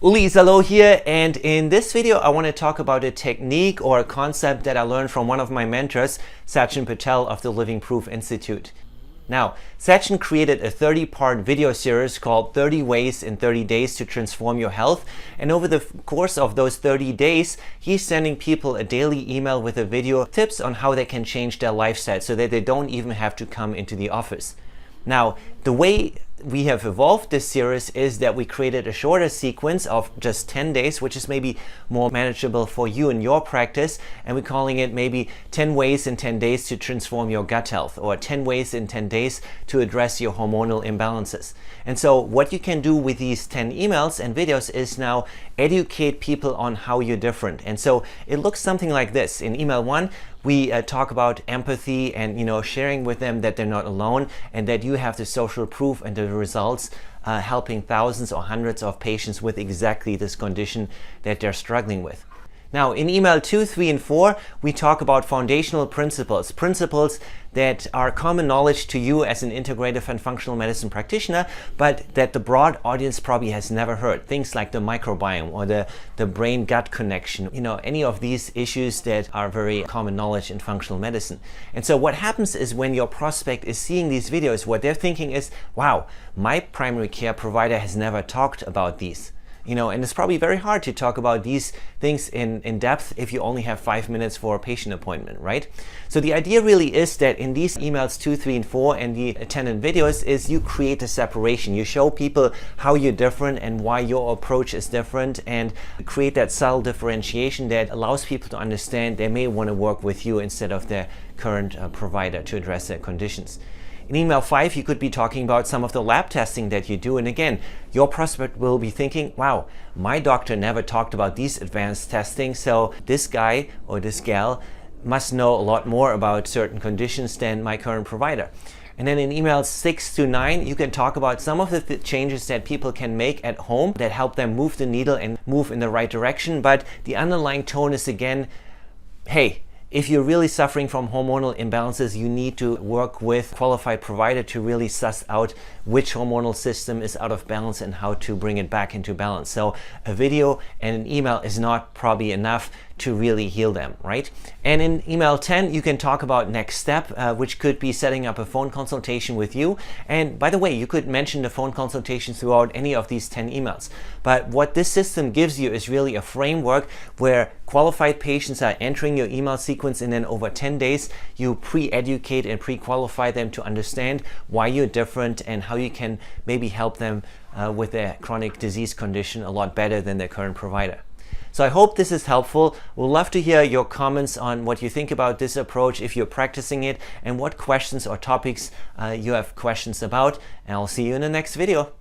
Uli Zalo here, and in this video I want to talk about a technique or a concept that I learned from one of my mentors, Sachin Patel of the Living Proof Institute. Now, Sachin created a 30-part video series called 30 Ways in 30 Days to Transform Your Health, and over the course of those 30 days, he's sending people a daily email with a video tips on how they can change their lifestyle so that they don't even have to come into the office. Now, the way we have evolved this series is that we created a shorter sequence of just 10 days, which is maybe more manageable for you in your practice, and we're calling it maybe 10 ways in 10 days to transform your gut health, or 10 ways in 10 days to address your hormonal imbalances. And so what you can do with these 10 emails and videos is now educate people on how you're different. And so it looks something like this. In email 1, we talk about empathy and sharing with them that they're not alone and that you have the social proof and the results helping thousands or hundreds of patients with exactly this condition that they're struggling with. Now, in email 2, 3, and 4, we talk about foundational principles that are common knowledge to you as an integrative and functional medicine practitioner, but that the broad audience probably has never heard. Things like the microbiome or the brain-gut connection, any of these issues that are very common knowledge in functional medicine. And so what happens is when your prospect is seeing these videos, what they're thinking is, wow, my primary care provider has never talked about these. And it's probably very hard to talk about these things in depth if you only have 5 minutes for a patient appointment, right? So the idea really is that in these emails 2, 3, and 4 and the attendant videos is you create a separation. You show people how you're different and why your approach is different, and create that subtle differentiation that allows people to understand they may want to work with you instead of their current provider to address their conditions. In email 5, you could be talking about some of the lab testing that you do. And again, your prospect will be thinking, wow, my doctor never talked about these advanced testing, so this guy or this gal must know a lot more about certain conditions than my current provider. And then in emails 6 to 9, you can talk about some of the changes that people can make at home that help them move the needle and move in the right direction. But the underlying tone is again, hey, if you're really suffering from hormonal imbalances, you need to work with a qualified provider to really suss out which hormonal system is out of balance and how to bring it back into balance. So a video and an email is not probably enough to really heal them, right? And in email 10, you can talk about next step, which could be setting up a phone consultation with you. And by the way, you could mention the phone consultation throughout any of these 10 emails. But what this system gives you is really a framework where qualified patients are entering your email sequence, and then over 10 days, you pre-educate and pre-qualify them to understand why you're different and how you can maybe help them with their chronic disease condition a lot better than their current provider. So I hope this is helpful. We'd love to hear your comments on what you think about this approach, if you're practicing it, and what questions or topics you have questions about. And I'll see you in the next video.